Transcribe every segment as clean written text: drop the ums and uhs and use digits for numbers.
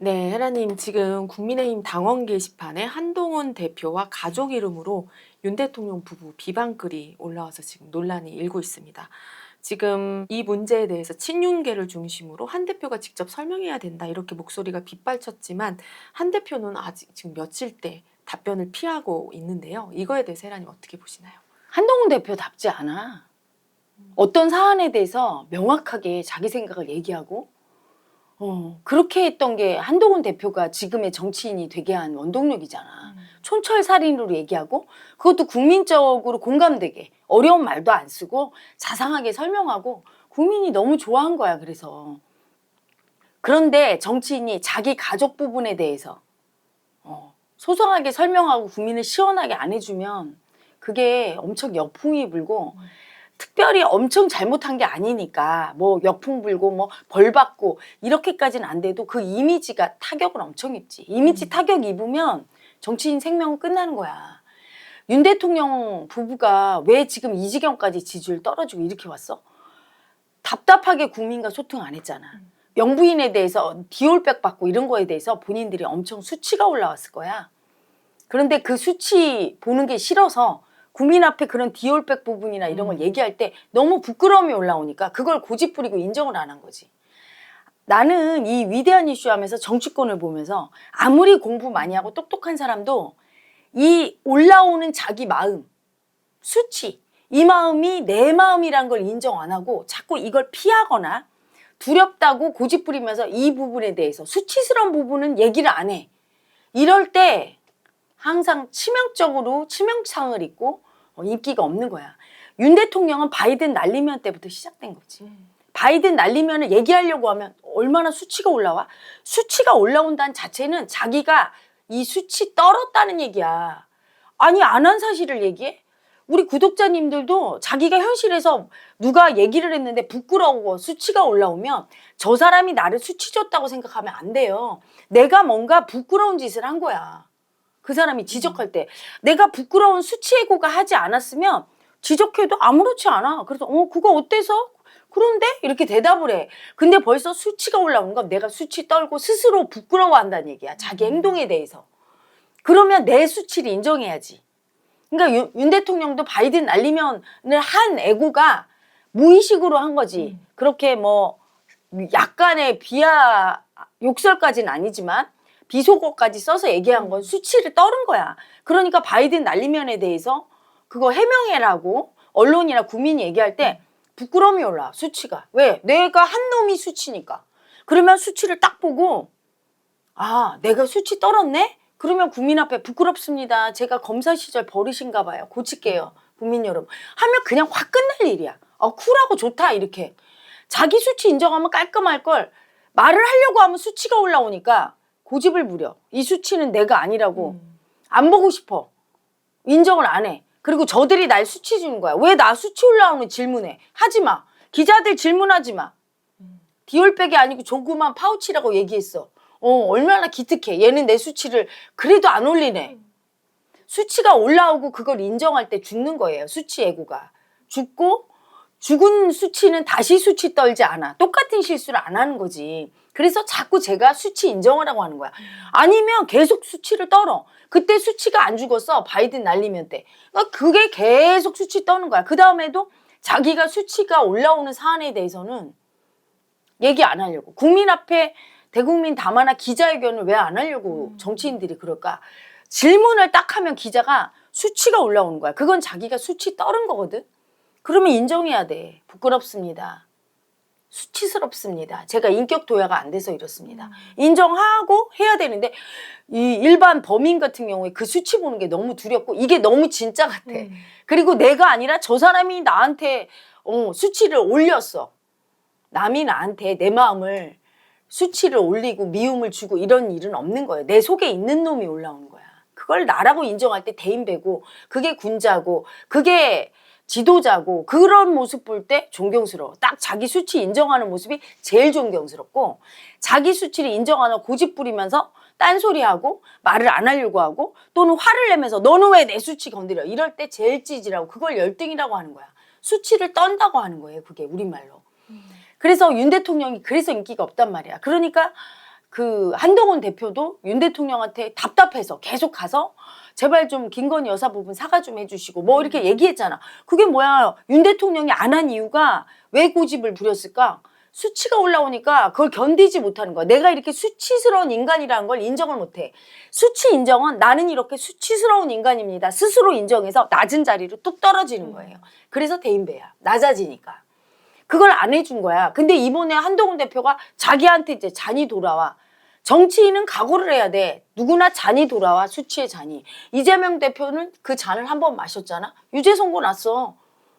네, 헤라님, 지금 국민의힘 당원 게시판에 한동훈 대표와 가족 이름으로 윤 대통령 부부 비방글이 올라와서 지금 논란이 일고 있습니다. 지금 이 문제에 대해서 친윤계를 중심으로 한 대표가 직접 설명해야 된다, 이렇게 목소리가 빗발쳤지만 한 대표는 아직 지금 며칠째 답변을 피하고 있는데요. 이거에 대해서 헤라님 어떻게 보시나요? 한동훈 대표답지 않아. 어떤 사안에 대해서 명확하게 자기 생각을 얘기하고 그렇게 했던 게 한동훈 대표가 지금의 정치인이 되게 한 원동력이잖아. 촌철살인으로 얘기하고 그것도 국민적으로 공감되게 어려운 말도 안 쓰고 자상하게 설명하고 국민이 너무 좋아한 거야. 그런데 정치인이 자기 가족 부분에 대해서 소소하게 설명하고 국민을 시원하게 안 해주면 그게 엄청 역풍이 불고 특별히 엄청 잘못한 게 아니니까 뭐 역풍 불고 뭐 벌 받고 이렇게까지는 안 돼도 그 이미지가 타격을 엄청 입지. 이미지 타격 입으면 정치인 생명은 끝나는 거야. 윤 대통령 부부가 왜 지금 이 지경까지 지지율 떨어지고 이렇게 왔어? 답답하게 국민과 소통 안 했잖아. 영부인에 대해서 디올백 받고 이런 거에 대해서 본인들이 엄청 수치가 올라왔을 거야. 그런데 그 수치 보는 게 싫어서 국민 앞에 그런 디올백 부분이나 이런 걸 얘기할 때 너무 부끄러움이 올라오니까 그걸 고집부리고 인정을 안 한 거지. 나는 이 위대한 이슈 하면서 정치권을 보면서 아무리 공부 많이 하고 똑똑한 사람도 이 올라오는 자기 마음, 수치, 이 마음이 내 마음이란 걸 인정 안 하고 자꾸 이걸 피하거나 두렵다고 고집부리면서 이 부분에 대해서 수치스러운 부분은 얘기를 안 해. 이럴 때 항상 치명적으로 치명상을 입고 인기가 없는 거야. 윤 대통령은 바이든 날리면 때부터 시작된 거지. 바이든 날리면 얘기하려고 하면 얼마나 수치가 올라와? 수치가 올라온다는 자체는 자기가 이 수치 떨었다는 얘기야. 아니 안 한 사실을 얘기해? 우리 구독자님들도 자기가 현실에서 누가 얘기를 했는데 부끄러워 수치가 올라오면 저 사람이 나를 수치 줬다고 생각하면 안 돼요. 내가 뭔가 부끄러운 짓을 한 거야. 그 사람이 지적할 때 내가 부끄러운 수치해고가 하지 않았으면 지적해도 아무렇지 않아. 그래서 그거 어때서? 그런데? 이렇게 대답을 해. 근데 벌써 수치가 올라오는 건 내가 수치 떨고 스스로 부끄러워한다는 얘기야. 자기 행동에 대해서. 그러면 내 수치를 인정해야지. 그러니까 윤 대통령도 바이든 날리면을 한 애고가 무의식으로 한 거지. 그렇게 뭐 약간의 비하 욕설까지는 아니지만 비속어까지 써서 얘기한 건 수치를 떨은 거야. 그러니까 바이든 날리면에 대해서 그거 해명해라고 언론이나 국민이 얘기할 때 부끄러움이 올라. 수치가. 왜? 내가 한 놈이 수치니까. 그러면 수치를 딱 보고 아 내가 수치 떨었네? 그러면 국민 앞에 부끄럽습니다. 제가 검사 시절 버릇인가 봐요. 고칠게요. 국민 여러분. 하면 그냥 확 끝날 일이야. 쿨하고 좋다 이렇게. 자기 수치 인정하면 깔끔할 걸 말을 하려고 하면 수치가 올라오니까 고집을 부려. 이 수치는 내가 아니라고. 안 보고 싶어. 인정을 안 해. 그리고 저들이 날 수치 주는 거야. 왜 나 수치 올라오는 질문해. 하지 마. 기자들 질문하지 마. 디올백이 아니고 조그만 파우치라고 얘기했어. 얼마나 기특해. 얘는 내 수치를 그래도 안 올리네. 수치가 올라오고 그걸 인정할 때 죽는 거예요. 수치 애고가. 죽고 죽은 수치는 다시 수치 떨지 않아. 똑같은 실수를 안 하는 거지. 그래서 자꾸 제가 수치 인정하라고 하는 거야. 아니면 계속 수치를 떨어. 그때 수치가 안 죽었어. 바이든 날리면 때. 그러니까 그게 계속 수치 떠는 거야. 그 다음에도 자기가 수치가 올라오는 사안에 대해서는 얘기 안 하려고. 국민 앞에 대국민 담화나 기자회견을 왜 안 하려고 정치인들이 그럴까? 질문을 딱 하면 기자가 수치가 올라오는 거야. 그건 자기가 수치 떨은 거거든. 그러면 인정해야 돼. 부끄럽습니다. 수치스럽습니다. 제가 인격 도야가 안 돼서 이렇습니다. 인정하고 해야 되는데 이 일반 범인 같은 경우에 그 수치 보는 게 너무 두렵고 이게 너무 진짜 같아. 그리고 내가 아니라 저 사람이 나한테 수치를 올렸어. 남이 나한테 내 마음을 수치를 올리고 미움을 주고 이런 일은 없는 거예요. 내 속에 있는 놈이 올라오는 거야. 그걸 나라고 인정할 때 대인배고 그게 군자고 그게 지도자고 그런 모습 볼 때 존경스러워. 딱 자기 수치 인정하는 모습이 제일 존경스럽고 자기 수치를 인정하는 고집 부리면서 딴소리하고 말을 안 하려고 하고 또는 화를 내면서 너는 왜 내 수치 건드려 이럴 때 제일 찌질하고 그걸 열등이라고 하는 거야. 수치를 떤다고 하는 거예요. 그게 우리말로. 그래서 윤 대통령이 그래서 인기가 없단 말이야. 그러니까 그 한동훈 대표도 윤 대통령한테 답답해서 계속 가서 제발 좀 김건희 여사 부분 사과 좀 해주시고 뭐 이렇게 얘기했잖아. 그게 뭐야? 윤 대통령이 안 한 이유가 왜 고집을 부렸을까? 수치가 올라오니까 그걸 견디지 못하는 거야. 내가 이렇게 수치스러운 인간이라는 걸 인정을 못해. 수치 인정은 나는 이렇게 수치스러운 인간입니다. 스스로 인정해서 낮은 자리로 뚝 떨어지는 거예요. 그래서 대인배야. 낮아지니까. 그걸 안 해준 거야. 근데 이번에 한동훈 대표가 자기한테 이제 잔이 돌아와. 정치인은 각오를 해야 돼. 누구나 잔이 돌아와. 수치의 잔이. 이재명 대표는 그 잔을 한 번 마셨잖아. 유죄 선고 났어.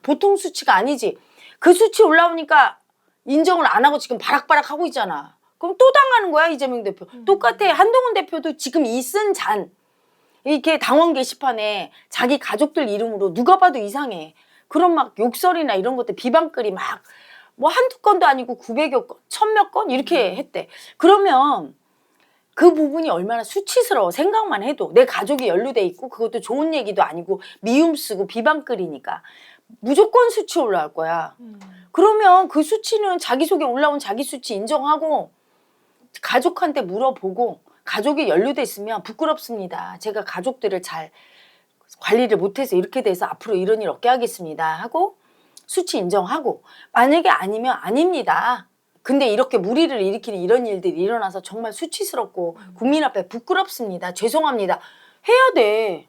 보통 수치가 아니지. 그 수치 올라오니까 인정을 안 하고 지금 바락바락 하고 있잖아. 그럼 또 당하는 거야 이재명 대표. 똑같아. 한동훈 대표도 지금 이 쓴 잔. 이렇게 당원 게시판에 자기 가족들 이름으로 누가 봐도 이상해. 그런 막 욕설이나 이런 것들 비방글이 막 뭐 한두 건도 아니고 900여 건, 1000몇 건 이렇게 했대. 그러면 그 부분이 얼마나 수치스러워. 생각만 해도 내 가족이 연루돼 있고 그것도 좋은 얘기도 아니고 미움 쓰고 비방글이니까 무조건 수치 올라올 거야. 그러면 그 수치는 자기 속에 올라온 자기 수치 인정하고 가족한테 물어보고 가족이 연루돼 있으면 부끄럽습니다. 제가 가족들을 잘 관리를 못해서 이렇게 돼서 앞으로 이런 일 없게 하겠습니다 하고 수치 인정하고 만약에 아니면 아닙니다. 근데 이렇게 무리를 일으키는 이런 일들이 일어나서 정말 수치스럽고 국민 앞에 부끄럽습니다. 죄송합니다. 해야 돼.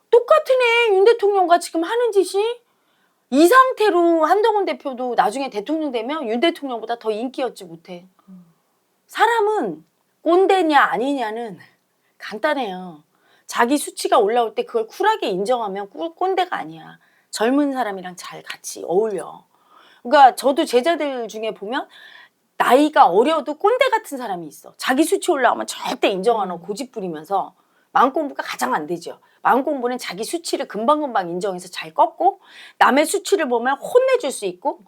똑같은 애 윤 대통령과 지금 하는 짓이 이 상태로 한동훈 대표도 나중에 대통령 되면 윤 대통령보다 더 인기 얻지 못해. 사람은 꼰대냐 아니냐는 간단해요. 자기 수치가 올라올 때 그걸 쿨하게 인정하면 꼰대가 아니야. 젊은 사람이랑 잘 같이 어울려. 그러니까 저도 제자들 중에 보면 나이가 어려도 꼰대 같은 사람이 있어. 자기 수치 올라오면 절대 인정 안 하고 고집 부리면서 마음 공부가 가장 안 되죠. 마음 공부는 자기 수치를 금방금방 인정해서 잘 꺾고 남의 수치를 보면 혼내줄 수 있고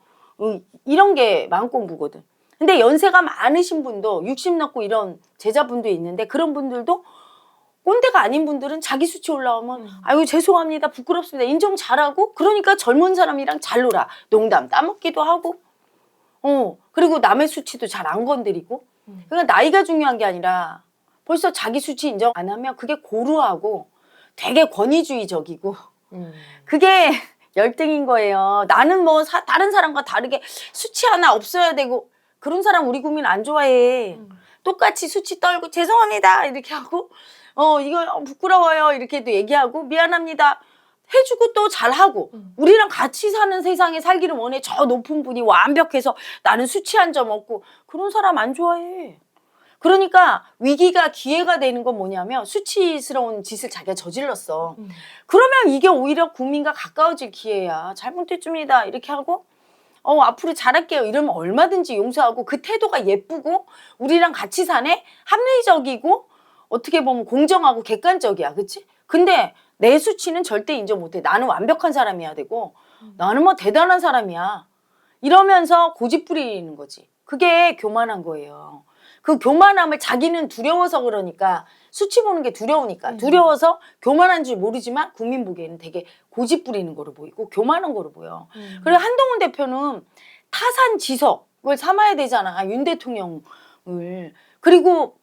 이런 게 마음 공부거든. 근데 연세가 많으신 분도 60 넘고 이런 제자분도 있는데 그런 분들도 꼰대가 아닌 분들은 자기 수치 올라오면 아유 죄송합니다 부끄럽습니다 인정 잘하고 그러니까 젊은 사람이랑 잘 놀아. 농담 따먹기도 하고 그리고 남의 수치도 잘 안 건드리고 그러니까 나이가 중요한 게 아니라 벌써 자기 수치 인정 안 하면 그게 고루하고 되게 권위주의적이고 그게 열등인 거예요. 나는 뭐 다른 사람과 다르게 수치 하나 없어야 되고 그런 사람 우리 국민 안 좋아해. 똑같이 수치 떨고 죄송합니다 이렇게 하고 이거 부끄러워요 이렇게도 얘기하고 미안합니다 해주고 또 잘하고 우리랑 같이 사는 세상에 살기를 원해. 저 높은 분이 완벽해서 나는 수치 한 점 없고 그런 사람 안 좋아해. 그러니까 위기가 기회가 되는 건 뭐냐면 수치스러운 짓을 자기가 저질렀어. 그러면 이게 오히려 국민과 가까워질 기회야. 잘못했습니다 이렇게 하고 앞으로 잘할게요 이러면 얼마든지 용서하고 그 태도가 예쁘고 우리랑 같이 사네 합리적이고 어떻게 보면 공정하고 객관적이야. 그치? 근데 내 수치는 절대 인정 못해. 나는 완벽한 사람이어야 되고 나는 뭐 대단한 사람이야 이러면서 고집 부리는 거지. 그게 교만한 거예요. 그 교만함을 자기는 두려워서 그러니까 수치 보는 게 두려우니까 두려워서 교만한 줄 모르지만 국민 보기에는 되게 고집 부리는 거로 보이고 교만한 거로 보여. 그리고 한동훈 대표는 타산지석을 삼아야 되잖아. 윤 대통령을. 그리고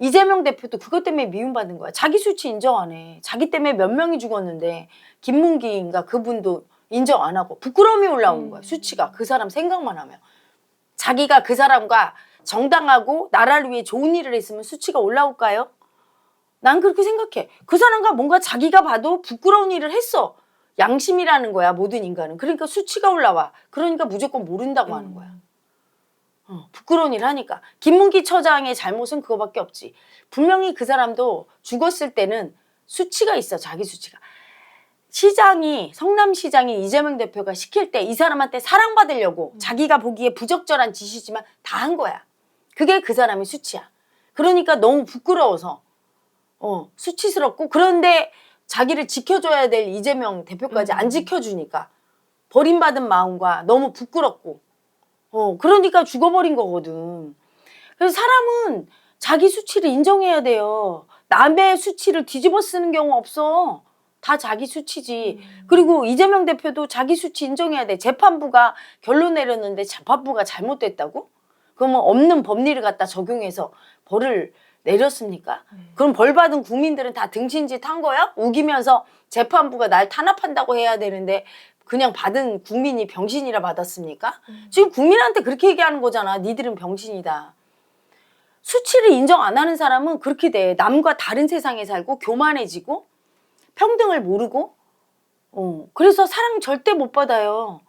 이재명 대표도 그것 때문에 미움받는 거야. 자기 수치 인정 안 해. 자기 때문에 몇 명이 죽었는데 김문기인가 그분도 인정 안 하고 부끄러움이 올라오는 거야. 수치가 그 사람 생각만 하면. 자기가 그 사람과 정당하고 나라를 위해 좋은 일을 했으면 수치가 올라올까요? 난 그렇게 생각해. 그 사람과 뭔가 자기가 봐도 부끄러운 일을 했어. 양심이라는 거야 모든 인간은. 그러니까 수치가 올라와. 그러니까 무조건 모른다고 하는 거야. 부끄러운 일을 하니까. 김문기 처장의 잘못은 그거밖에 없지. 분명히 그 사람도 죽었을 때는 수치가 있어. 자기 수치가. 성남시장이 이재명 대표가 시킬 때 이 사람한테 사랑받으려고 자기가 보기에 부적절한 짓이지만 다 한 거야. 그게 그 사람의 수치야. 그러니까 너무 부끄러워서 수치스럽고 그런데 자기를 지켜줘야 될 이재명 대표까지 안 지켜주니까 버림받은 마음과 너무 부끄럽고 그러니까 죽어버린 거거든. 그래서 사람은 자기 수치를 인정해야 돼요. 남의 수치를 뒤집어 쓰는 경우 없어. 다 자기 수치지. 그리고 이재명 대표도 자기 수치 인정해야 돼. 재판부가 결론 내렸는데 재판부가 잘못됐다고? 그러면 없는 법리를 갖다 적용해서 벌을 내렸습니까? 그럼 벌 받은 국민들은 다 등신짓 한 거야? 우기면서 재판부가 날 탄압한다고 해야 되는데 그냥 받은 국민이 병신이라 받았습니까? 지금 국민한테 그렇게 얘기하는 거잖아. 니들은 병신이다. 수치를 인정 안 하는 사람은 그렇게 돼. 남과 다른 세상에 살고 교만해지고 평등을 모르고 그래서 사랑 절대 못 받아요.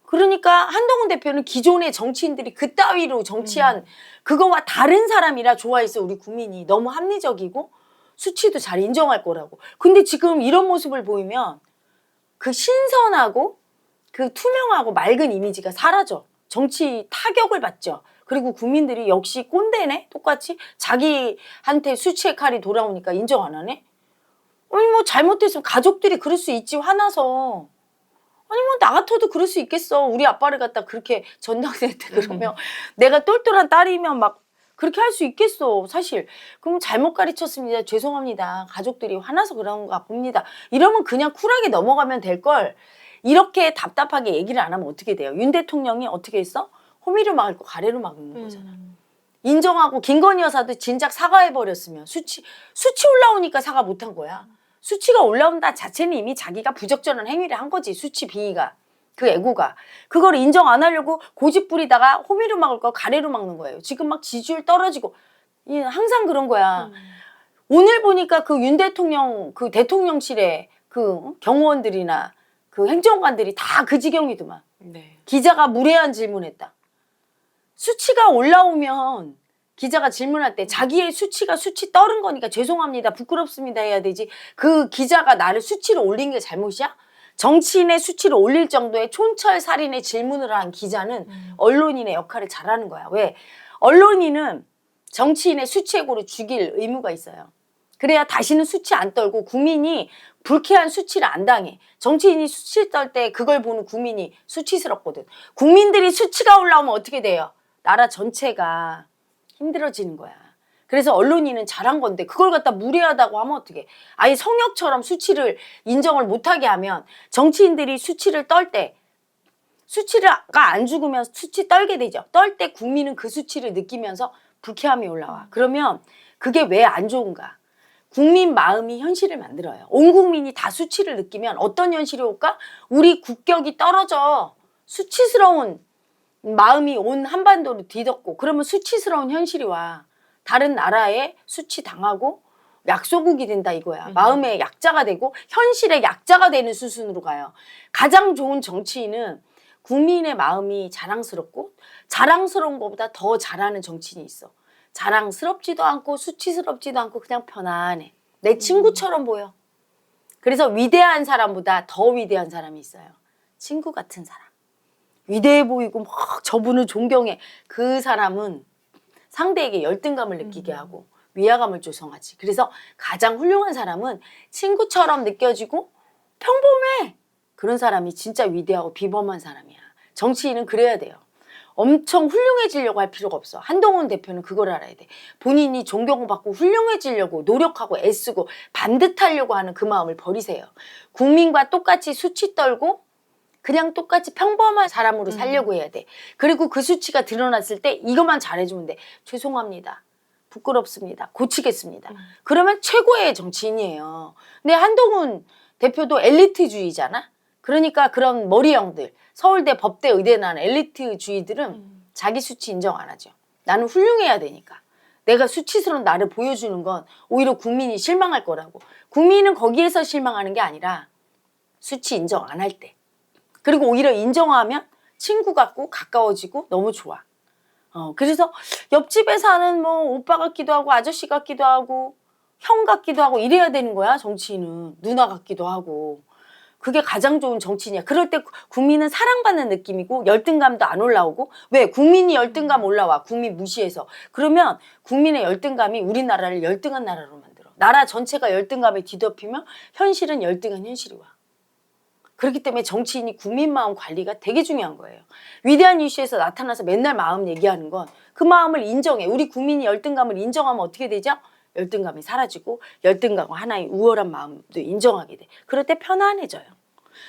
그러니까 한동훈 대표는 기존의 정치인들이 그따위로 정치한 그거와 다른 사람이라 좋아했어. 우리 국민이 너무 합리적이고 수치도 잘 인정할 거라고. 근데 지금 이런 모습을 보이면 그 신선하고 그 투명하고 맑은 이미지가 사라져. 정치 타격을 받죠. 그리고 국민들이 역시 꼰대네? 똑같이 자기한테 수치의 칼이 돌아오니까 인정 안 하네? 아니 뭐 잘못했으면 가족들이 그럴 수 있지 화나서. 아니 뭐 나 같아도 그럴 수 있겠어. 우리 아빠를 갖다 그렇게 전당대회 때 그러면 내가 똘똘한 딸이면 막 그렇게 할 수 있겠어 사실. 그럼 잘못 가르쳤습니다. 죄송합니다. 가족들이 화나서 그런가 봅니다. 이러면 그냥 쿨하게 넘어가면 될걸. 이렇게 답답하게 얘기를 안 하면 어떻게 돼요? 윤 대통령이 어떻게 했어? 호미로 막을 거 가래로 막는 거잖아. 인정하고 김건희 여사도 진작 사과해버렸으면 수치 올라오니까 사과 못한 거야. 수치가 올라온다 자체는 이미 자기가 부적절한 행위를 한 거지. 수치 빙의가. 그 애고가. 그걸 인정 안 하려고 고집 부리다가 호미로 막을 거 가래로 막는 거예요. 지금 막 지지율 떨어지고 항상 그런 거야. 오늘 보니까 그 윤 대통령 그 대통령실에 그 경호원들이나 그 행정관들이 다 그 지경이더만. 네. 기자가 무례한 질문했다. 수치가 올라오면 기자가 질문할 때 자기의 수치가 수치 떨은 거니까 죄송합니다. 부끄럽습니다 해야 되지. 그 기자가 나를 수치를 올린 게 잘못이야? 정치인의 수치를 올릴 정도의 촌철살인의 질문을 한 기자는 언론인의 역할을 잘하는 거야. 왜? 언론인은 정치인의 수치해고를 죽일 의무가 있어요. 그래야 다시는 수치 안 떨고 국민이 불쾌한 수치를 안 당해. 정치인이 수치 떨 때 그걸 보는 국민이 수치스럽거든. 국민들이 수치가 올라오면 어떻게 돼요? 나라 전체가 힘들어지는 거야. 그래서 언론인은 잘한 건데 그걸 갖다 무례하다고 하면 어떡해. 아예 성역처럼 수치를 인정을 못하게 하면 정치인들이 수치를 떨 때 수치가 안 죽으면 수치 떨게 되죠. 떨 때 국민은 그 수치를 느끼면서 불쾌함이 올라와. 그러면 그게 왜 안 좋은가? 국민 마음이 현실을 만들어요. 온 국민이 다 수치를 느끼면 어떤 현실이 올까? 우리 국격이 떨어져. 수치스러운 마음이 온 한반도를 뒤덮고 그러면 수치스러운 현실이 와. 다른 나라에 수치 당하고 약소국이 된다 이거야. 마음의 약자가 되고 현실의 약자가 되는 수순으로 가요. 가장 좋은 정치인은 국민의 마음이 자랑스럽고 자랑스러운 것보다 더 잘하는 정치인이 있어. 자랑스럽지도 않고 수치스럽지도 않고 그냥 편안해. 내 친구처럼 보여. 그래서 위대한 사람보다 더 위대한 사람이 있어요. 친구 같은 사람. 위대해 보이고 막 저분을 존경해. 그 사람은 상대에게 열등감을 느끼게 하고 위화감을 조성하지. 그래서 가장 훌륭한 사람은 친구처럼 느껴지고 평범해. 그런 사람이 진짜 위대하고 비범한 사람이야. 정치인은 그래야 돼요. 엄청 훌륭해지려고 할 필요가 없어. 한동훈 대표는 그걸 알아야 돼. 본인이 존경받고 훌륭해지려고 노력하고 애쓰고 반듯하려고 하는 그 마음을 버리세요. 국민과 똑같이 수치 떨고 그냥 똑같이 평범한 사람으로 살려고 해야 돼. 그리고 그 수치가 드러났을 때 이것만 잘해주면 돼. 죄송합니다. 부끄럽습니다. 고치겠습니다. 그러면 최고의 정치인이에요. 근데 한동훈 대표도 엘리트주의잖아. 그러니까 그런 머리형들, 서울대, 법대, 의대 나는 엘리트주의들은 자기 수치 인정 안 하죠. 나는 훌륭해야 되니까. 내가 수치스러운 나를 보여주는 건 오히려 국민이 실망할 거라고. 국민은 거기에서 실망하는 게 아니라 수치 인정 안 할 때. 그리고 오히려 인정하면 친구 같고 가까워지고 너무 좋아. 그래서 옆집에 사는 뭐 오빠 같기도 하고 아저씨 같기도 하고 형 같기도 하고 이래야 되는 거야. 정치인은 누나 같기도 하고. 그게 가장 좋은 정치인이야. 그럴 때 국민은 사랑받는 느낌이고 열등감도 안 올라오고. 왜? 국민이 열등감 올라와. 국민 무시해서. 그러면 국민의 열등감이 우리나라를 열등한 나라로 만들어. 나라 전체가 열등감에 뒤덮이면 현실은 열등한 현실이 와. 그렇기 때문에 정치인이 국민 마음 관리가 되게 중요한 거예요. 위대한 이슈에서 나타나서 맨날 마음 얘기하는 건 그 마음을 인정해. 우리 국민이 열등감을 인정하면 어떻게 되죠? 열등감이 사라지고 열등감과 하나의 우월한 마음도 인정하게 돼. 그럴 때 편안해져요.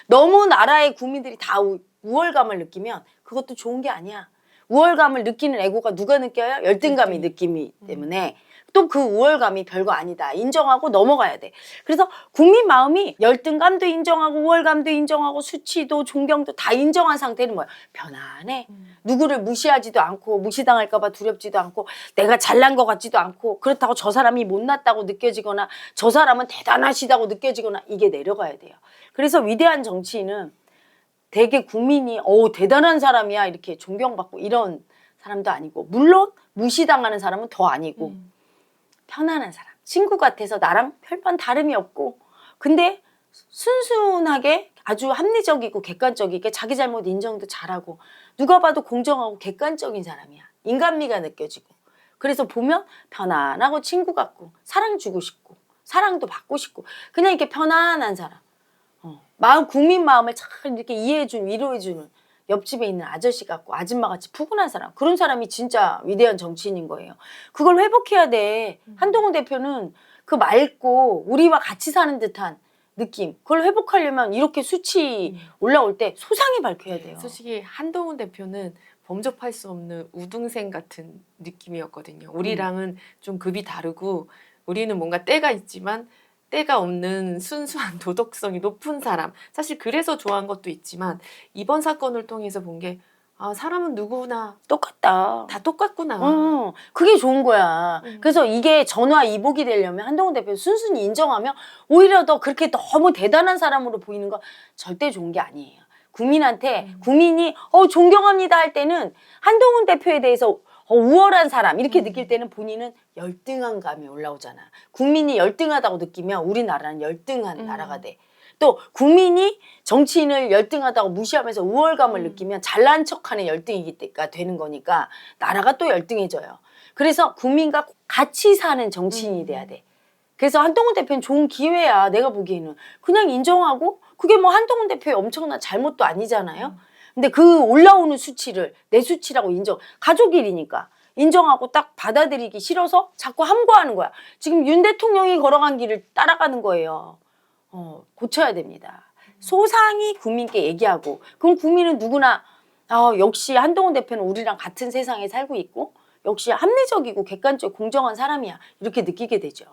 너무 나라의 국민들이 다 우월감을 느끼면 그것도 좋은 게 아니야. 우월감을 느끼는 애고가 누가 느껴요? 열등감이 느끼기 때문에 또 그 우월감이 별거 아니다. 인정하고 넘어가야 돼. 그래서 국민 마음이 열등감도 인정하고 우월감도 인정하고 수치도 존경도 다 인정한 상태는 뭐야? 편안해. 누구를 무시하지도 않고 무시당할까 봐 두렵지도 않고 내가 잘난 것 같지도 않고 그렇다고 저 사람이 못났다고 느껴지거나 저 사람은 대단하시다고 느껴지거나 이게 내려가야 돼요. 그래서 위대한 정치인은 되게 국민이 대단한 사람이야 이렇게 존경받고 이런 사람도 아니고 물론 무시당하는 사람은 더 아니고 편안한 사람. 친구 같아서 나랑 별반 다름이 없고 근데 순순하게 아주 합리적이고 객관적이게 자기 잘못 인정도 잘하고 누가 봐도 공정하고 객관적인 사람이야. 인간미가 느껴지고 그래서 보면 편안하고 친구 같고 사랑 주고 싶고 사랑도 받고 싶고 그냥 이렇게 편안한 사람. 국민 마음을 잘 이렇게 이해해주는 위로해주는 옆집에 있는 아저씨 같고 아줌마 같이 푸근한 사람 그런 사람이 진짜 위대한 정치인인 거예요. 그걸 회복해야 돼. 한동훈 대표는 그 맑고 우리와 같이 사는 듯한 느낌 그걸 회복하려면 이렇게 수치 올라올 때 소상히 밝혀야 돼요. 솔직히 한동훈 대표는 범접할 수 없는 우등생 같은 느낌이었거든요. 우리랑은 좀 급이 다르고 우리는 뭔가 때가 있지만 때가 없는 순수한 도덕성이 높은 사람. 사실 그래서 좋아한 것도 있지만 이번 사건을 통해서 본 게 사람은 누구나 똑같다. 다 똑같구나. 그게 좋은 거야. 그래서 이게 전화 이복이 되려면 한동훈 대표 순순히 인정하면 오히려 더 그렇게 너무 대단한 사람으로 보이는 건 절대 좋은 게 아니에요. 국민한테 국민이 존경합니다 할 때는 한동훈 대표에 대해서 우월한 사람 이렇게 느낄 때는 본인은 열등한 감이 올라오잖아. 국민이 열등하다고 느끼면 우리나라는 열등한 나라가 돼. 또 국민이 정치인을 열등하다고 무시하면서 우월감을 느끼면 잘난 척하는 열등이가 되는 거니까 나라가 또 열등해져요. 그래서 국민과 같이 사는 정치인이 돼야 돼. 그래서 한동훈 대표는 좋은 기회야. 내가 보기에는 그냥 인정하고 그게 뭐 한동훈 대표의 엄청난 잘못도 아니잖아요. 근데 그 올라오는 수치를 내 수치라고 가족 일이니까 인정하고 딱 받아들이기 싫어서 자꾸 함구하는 거야. 지금 윤 대통령이 걸어간 길을 따라가는 거예요. 고쳐야 됩니다. 소상히 국민께 얘기하고 그럼 국민은 누구나 역시 한동훈 대표는 우리랑 같은 세상에 살고 있고 역시 합리적이고 객관적 공정한 사람이야 이렇게 느끼게 되죠.